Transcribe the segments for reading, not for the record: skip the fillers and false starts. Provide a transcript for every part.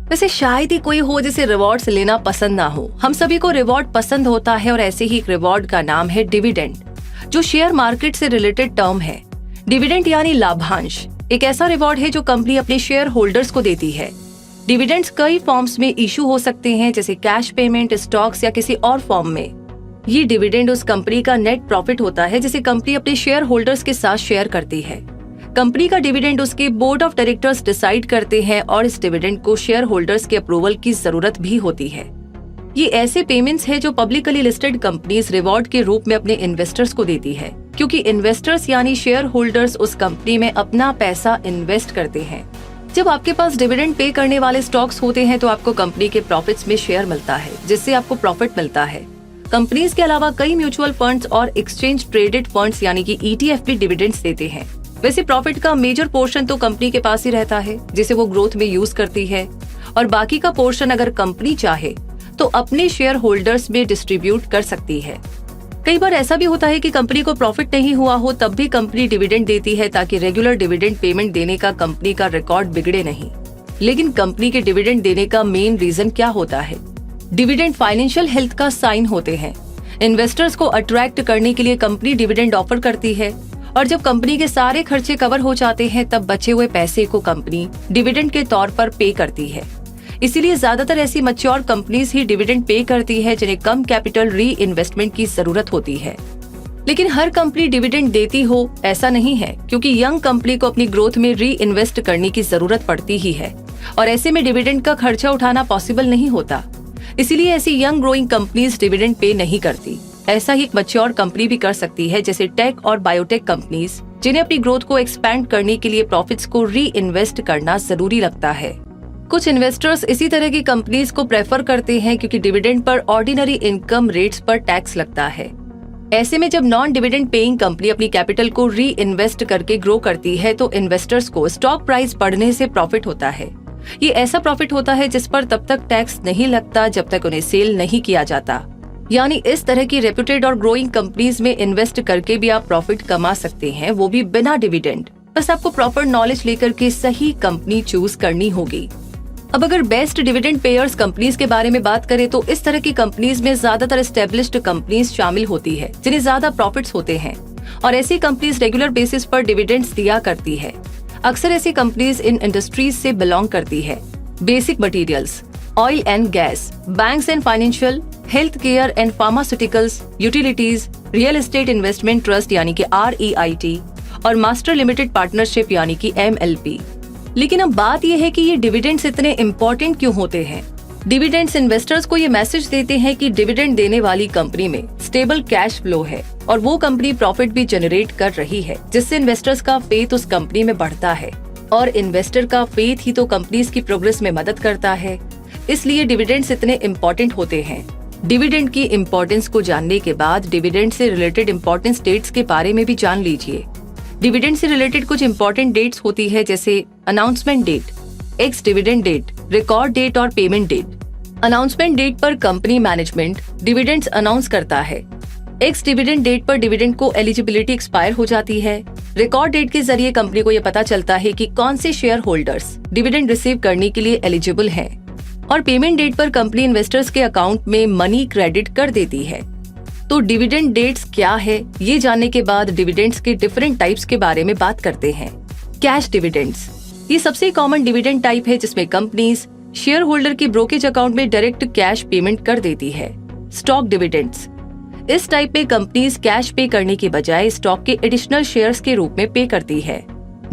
वैसे शायद ही कोई हो जिसे रिवॉर्ड्स लेना पसंद ना हो। हम सभी को रिवॉर्ड पसंद होता है और ऐसे ही एक रिवॉर्ड का नाम है डिविडेंड, जो शेयर मार्केट से रिलेटेड टर्म है। डिविडेंड यानी लाभांश एक ऐसा रिवॉर्ड है जो कंपनी अपने शेयर होल्डर्स को देती है। डिविडेंड्स कई फॉर्म्स में इशू हो सकते हैं, जैसे कैश पेमेंट, स्टॉक्स या किसी और फॉर्म में। ये डिविडेंड उस कंपनी का नेट प्रॉफिट होता है जिसे कंपनी अपने शेयर होल्डर्स के साथ शेयर करती है। कंपनी का डिविडेंड उसके बोर्ड ऑफ डायरेक्टर्स डिसाइड करते हैं और इस डिविडेंड को शेयर होल्डर्स के अप्रूवल की जरूरत भी होती है। ये ऐसे पेमेंट्स है जो पब्लिकली लिस्टेड कंपनीज रिवॉर्ड के रूप में अपने इन्वेस्टर्स को देती है, क्योंकि इन्वेस्टर्स यानी शेयर होल्डर्स उस कंपनी में अपना पैसा इन्वेस्ट करते हैं। जब आपके पास डिविडेंड पे करने वाले स्टॉक्स होते हैं तो आपको कंपनी के प्रॉफिट्स में शेयर मिलता है, जिससे आपको प्रॉफिट मिलता है। कंपनीज के अलावा कई म्यूचुअल फंड्स और एक्सचेंज ट्रेडेड फंड्स यानी कि ETF भी डिविडेंड्स देते हैं। वैसे प्रॉफिट का मेजर पोर्शन तो कंपनी के पास ही रहता है, जिसे वो ग्रोथ में यूज करती है, और बाकी का पोर्शन अगर कंपनी चाहे तो अपने शेयर होल्डर्स में डिस्ट्रीब्यूट कर सकती है। कई बार ऐसा भी होता है कि कंपनी को प्रॉफिट नहीं हुआ हो तब भी कंपनी डिविडेंड देती है, ताकि रेगुलर डिविडेंड पेमेंट देने का कंपनी का रिकॉर्ड बिगड़े नहीं। लेकिन कंपनी के डिविडेंड देने का मेन रीजन क्या होता है? डिविडेंड फाइनेंशियल हेल्थ का साइन होते हैं। इन्वेस्टर्स को अट्रैक्ट करने के लिए कंपनी डिविडेंड ऑफर करती है, और जब कंपनी के सारे खर्चे कवर हो जाते हैं तब बचे हुए पैसे को कंपनी डिविडेंड के तौर पर पे करती है। इसीलिए ज्यादातर ऐसी मैच्योर कंपनीज ही डिविडेंड पे करती है जिन्हें कम कैपिटल री इन्वेस्टमेंट की जरूरत होती है। लेकिन हर कंपनी डिविडेंड देती हो ऐसा नहीं है, क्योंकि यंग कंपनी को अपनी ग्रोथ में री इन्वेस्ट करने की जरूरत पड़ती ही है, और ऐसे में डिविडेंड का खर्चा उठाना पॉसिबल नहीं होता। इसीलिए ऐसी young growing companies dividend pay नहीं करती। ऐसा ही एक मैच्योर कंपनी भी कर सकती है, जैसे टेक और बायोटेक कंपनीज, जिन्हें अपनी ग्रोथ को एक्सपैंड करने के लिए प्रॉफिट्स को री इन्वेस्ट करना जरूरी लगता है। कुछ इन्वेस्टर्स इसी तरह की कंपनीज को प्रेफर करते हैं, क्योंकि dividend per ordinary income rates पर टैक्स लगता है। ऐसे में जब नॉन डिविडेंड पेइंग कंपनी अपनी कैपिटल को री इन्वेस्ट करके ग्रो करती है तो इन्वेस्टर्स को स्टॉक प्राइस बढ़ने से प्रॉफिट होता है। ये ऐसा प्रॉफिट होता है जिस पर तब तक टैक्स नहीं लगता जब तक उन्हें सेल नहीं किया जाता। यानी इस तरह की रेप्यूटेड और ग्रोइंग कंपनीज में इन्वेस्ट करके भी आप प्रॉफिट कमा सकते हैं, वो भी बिना डिविडेंड। बस आपको प्रॉपर नॉलेज लेकर के सही कंपनी चूज करनी होगी। अब अगर बेस्ट डिविडेंड पेयर्स कंपनीज के बारे में बात करें तो इस तरह की कंपनीज में ज्यादातर एस्टेब्लिश्ड कंपनीज शामिल होती है, जिन्हें ज्यादा प्रॉफिट्स होते हैं, और ऐसी कंपनीज रेगुलर बेसिस पर डिविडेंड्स दिया करती है। अक्सर ऐसी कंपनीज इन इंडस्ट्रीज से बिलोंग करती है। Basic materials, oil and gas, banks and financial, health care and pharmaceuticals, utilities, real estate investment trust यानी कि REIT, और मास्टर लिमिटेड पार्टनरशिप यानी कि MLP। लेकिन अब बात यह है कि ये डिविडेंड्स इतने इम्पोर्टेंट क्यों होते हैं? डिविडेंड्स इन्वेस्टर्स को ये मैसेज देते हैं कि डिविडेंड देने वाली कंपनी में स्टेबल कैश फ्लो है और वो कंपनी प्रॉफिट भी जनरेट कर रही है, जिससे इन्वेस्टर्स का फेथ उस कंपनी में बढ़ता है, और इन्वेस्टर का फेथ ही तो कंपनीज की प्रोग्रेस में मदद करता है। इसलिए डिविडेंड्स इतने इम्पोर्टेंट होते हैं। डिविडेंड की इम्पोर्टेंस को जानने के बाद डिविडेंड से रिलेटेड इम्पोर्टेंट डेट्स के बारे में भी जान लीजिए। डिविडेंड से रिलेटेड कुछ इम्पोर्टेंट डेट्स होती है, जैसे announcement date, ex dividend date, record date और पेमेंट डेट। अनाउंसमेंट डेट पर कंपनी मैनेजमेंट डिविडेंड्स अनाउंस करता है। एक्स डिविडेंड डेट पर डिविडेंड को एलिजिबिलिटी एक्सपायर हो जाती है। रिकॉर्ड डेट के जरिए कंपनी को यह पता चलता है कि कौन से शेयर होल्डर्स डिविडेंड रिसीव करने के लिए एलिजिबल हैं, और पेमेंट डेट पर कंपनी इन्वेस्टर्स के अकाउंट में मनी क्रेडिट कर देती है। तो डिविडेंड डेट्स क्या है, ये जानने के बाद डिविडेंड्स के डिफरेंट टाइप्स के बारे में बात करते हैं। कैश डिविडेंड्स, ये सबसे कॉमन डिविडेंड टाइप है जिसमें कंपनीज शेयर होल्डर के ब्रोकेज अकाउंट में डायरेक्ट कैश पेमेंट कर देती है। स्टॉक डिविडेंड्स, इस टाइप में कंपनीज कैश पे करने के बजाय स्टॉक के एडिशनल शेयर्स के रूप में पे करती है।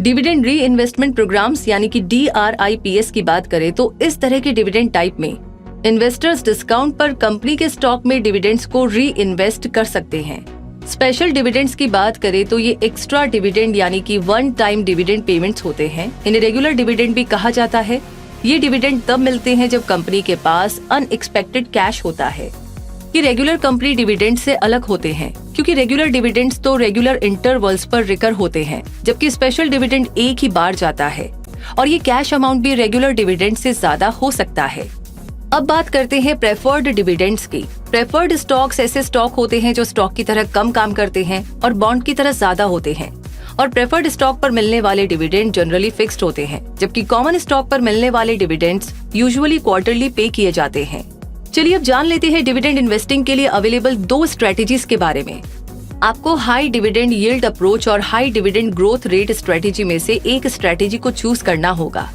डिविडेंड री इन्वेस्टमेंट प्रोग्राम्स यानी कि DRIPS की बात करें तो इस तरह के डिविडेंड टाइप में इन्वेस्टर्स डिस्काउंट पर कंपनी के स्टॉक में डिविडेंड्स को री इन्वेस्ट कर सकते हैं। स्पेशल डिविडेंड्स की बात करें तो ये एक्स्ट्रा डिविडेंड यानी कि वन टाइम डिविडेंड पेमेंट्स होते हैं। इन्हें रेगुलर डिविडेंड भी कहा जाता है। ये डिविडेंड तब मिलते हैं जब कंपनी के पास अनएक्सपेक्टेड कैश होता है। ये रेगुलर कंपनी डिविडेंड से अलग होते हैं, क्योंकि रेगुलर डिविडेंड्स तो रेगुलर इंटरवल्स पर रिकर होते हैं, जबकि स्पेशल डिविडेंड एक ही बार जाता है, और ये कैश अमाउंट भी रेगुलर डिविडेंड से ज्यादा हो सकता है। अब बात करते हैं प्रेफर्ड डिविडेंड्स की। प्रेफर्ड स्टॉक्स ऐसे स्टॉक होते हैं जो स्टॉक की तरह कम काम करते हैं और बॉन्ड की तरह ज्यादा होते हैं, और प्रेफर्ड स्टॉक पर मिलने वाले डिविडेंड जनरली फिक्स्ड होते हैं, जबकि कॉमन स्टॉक पर मिलने वाले डिविडेंड्स यूजुअली क्वार्टरली पे किए जाते हैं। चलिए अब जान लेते हैं डिविडेंड इन्वेस्टिंग के लिए अवेलेबल 2 स्ट्रेटेजीज के बारे में। आपको हाई डिविडेंड यील्ड अप्रोच और high dividend growth rate strategy में से एक स्ट्रेटेजी को चूज करना होगा।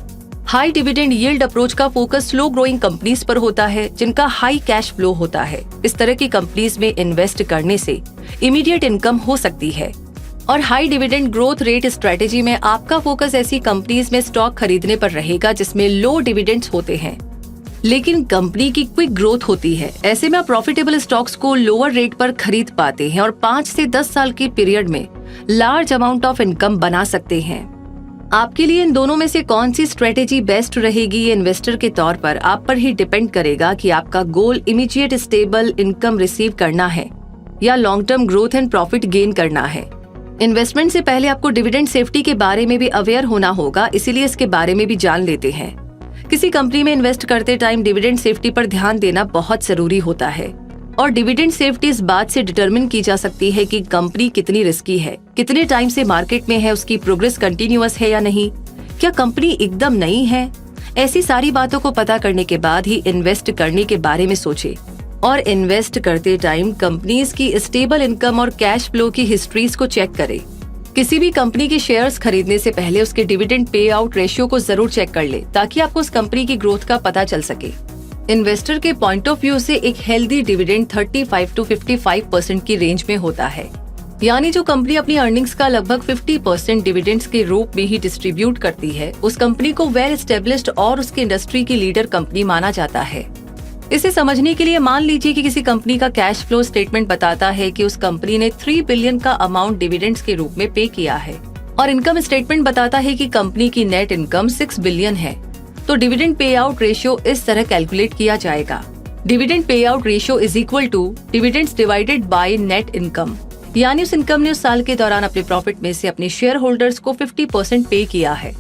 हाई डिविडेंड यील्ड अप्रोच का फोकस स्लो ग्रोइंग कंपनीज पर होता है जिनका हाई कैश फ्लो होता है। इस तरह की कंपनीज में इन्वेस्ट करने से इमीडिएट इनकम हो सकती है। और high dividend growth rate strategy में आपका फोकस ऐसी कंपनीज में स्टॉक खरीदने पर रहेगा जिसमें लो डिविडेंड्स होते हैं लेकिन कंपनी की क्विक ग्रोथ होती है। ऐसे में आप प्रॉफिटेबल स्टॉक्स को लोअर रेट पर खरीद पाते हैं और 5 से 10 साल के पीरियड में लार्ज अमाउंट ऑफ इनकम बना सकते हैं। आपके लिए इन दोनों में से कौन सी स्ट्रेटेजी बेस्ट रहेगी, ये इन्वेस्टर के तौर पर आप पर ही डिपेंड करेगा कि आपका गोल इमीडिएट स्टेबल इनकम रिसीव करना है या long term growth and profit gain करना है। इन्वेस्टमेंट से पहले आपको डिविडेंड सेफ्टी के बारे में भी अवेयर होना होगा, इसीलिए इसके बारे में भी जान लेते हैं। किसी कंपनी में इन्वेस्ट करते टाइम डिविडेंड सेफ्टी पर ध्यान देना बहुत जरूरी होता है और डिविडेंड सेफ्टी इस बात से डिटरमिन की जा सकती है कि कंपनी कितनी रिस्की है, कितने टाइम से मार्केट में है, उसकी प्रोग्रेस कंटिन्यूअस है या नहीं, क्या कंपनी एकदम नई है। ऐसी सारी बातों को पता करने के बाद ही इन्वेस्ट करने के बारे में सोचे और इन्वेस्ट करते टाइम कंपनीज की स्टेबल इनकम और कैश फ्लो की हिस्ट्रीज को चेक करें। किसी भी कंपनी के शेयर्स खरीदने से पहले उसके डिविडेंड पे आउट रेशियो को जरूर चेक कर ले ताकि आपको उस कंपनी की ग्रोथ का पता चल सके। इन्वेस्टर के पॉइंट ऑफ व्यू से एक हेल्दी डिविडेंड 35 to 55% की रेंज में होता है, यानी जो कंपनी अपनी अर्निंग्स का लगभग 50% डिविडेंड्स के रूप में ही डिस्ट्रीब्यूट करती है उस कंपनी को वेल एस्टेब्लिश्ड और उसकी इंडस्ट्री की लीडर कंपनी माना जाता है। इसे समझने के लिए मान लीजिए कि किसी कंपनी का कैश फ्लो स्टेटमेंट बताता है कि उस कंपनी ने 3 बिलियन का अमाउंट डिविडेंड्स के रूप में पे किया है और इनकम स्टेटमेंट बताता है कि कंपनी की नेट इनकम 6 बिलियन है, तो डिविडेंड पे आउट रेशियो इस तरह कैलकुलेट किया जाएगा। Dividend payout ratio is equal to dividends divided by net income, यानी उस इनकम ने उस साल के दौरान अपने प्रॉफिट में से अपने शेयर होल्डर्स को 50% पे किया है।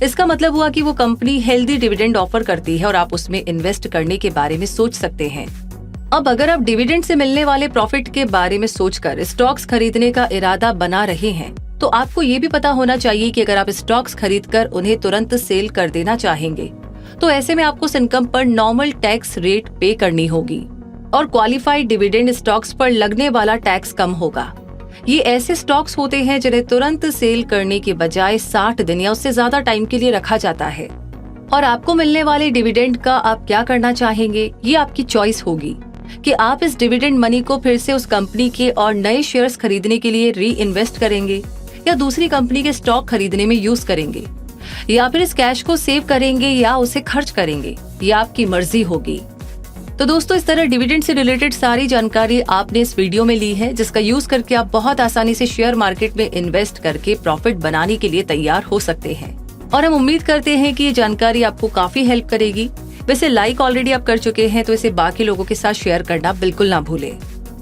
इसका मतलब हुआ कि वो कंपनी हेल्दी डिविडेंड ऑफर करती है और आप उसमें इन्वेस्ट करने के बारे में सोच सकते हैं। अब अगर आप डिविडेंड से मिलने वाले प्रॉफिट के बारे में सोचकर स्टॉक्स खरीदने का इरादा बना रहे हैं तो आपको ये भी पता होना चाहिए कि अगर आप स्टॉक्स खरीदकर उन्हें तुरंत सेल कर देना चाहेंगे तो ऐसे में आपको उस इनकम पर नॉर्मल टैक्स रेट पे करनी होगी और क्वालिफाइड डिविडेंड स्टॉक्स पर लगने वाला टैक्स कम होगा। ये ऐसे स्टॉक्स होते हैं जिन्हें तुरंत सेल करने के बजाय 60 दिन या उससे ज्यादा टाइम के लिए रखा जाता है और आपको मिलने वाले डिविडेंड का आप क्या करना चाहेंगे ये आपकी चॉइस होगी कि आप इस डिविडेंड मनी को फिर से उस कंपनी के और नए शेयर्स खरीदने के लिए री इन्वेस्ट करेंगे या दूसरी कंपनी के स्टॉक खरीदने में यूज करेंगे या फिर इस कैश को सेव करेंगे या उसे खर्च करेंगे, ये आपकी मर्जी होगी। तो दोस्तों, इस तरह डिविडेंड से रिलेटेड सारी जानकारी आपने इस वीडियो में ली है जिसका यूज करके आप बहुत आसानी से शेयर मार्केट में इन्वेस्ट करके प्रॉफिट बनाने के लिए तैयार हो सकते हैं और हम उम्मीद करते हैं कि ये जानकारी आपको काफी हेल्प करेगी। वैसे लाइक ऑलरेडी आप कर चुके हैं तो इसे बाकी लोगों के साथ शेयर करना बिल्कुल ना भूलें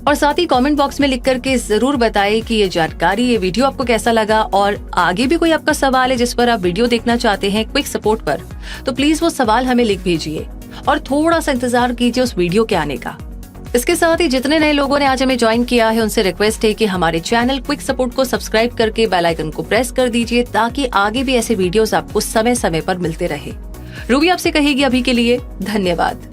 और साथ ही कमेंट बॉक्स में लिख करके जरूर बताएं कि ये जानकारी, ये वीडियो आपको कैसा लगा और आगे भी कोई आपका सवाल है जिस पर आप वीडियो देखना चाहते हैं क्विक सपोर्ट पर, तो प्लीज वो सवाल हमें लिख भेजिए और थोड़ा सा इंतजार कीजिए उस वीडियो के आने का। इसके साथ ही जितने नए लोगों ने आज हमें ज्वाइन किया है उनसे रिक्वेस्ट है कि हमारे चैनल क्विक सपोर्ट को सब्सक्राइब करके बेल आइकन को प्रेस कर दीजिए ताकि आगे भी ऐसे वीडियोस आपको समय समय पर मिलते रहे। रूबी आपसे कहेगी अभी के लिए धन्यवाद।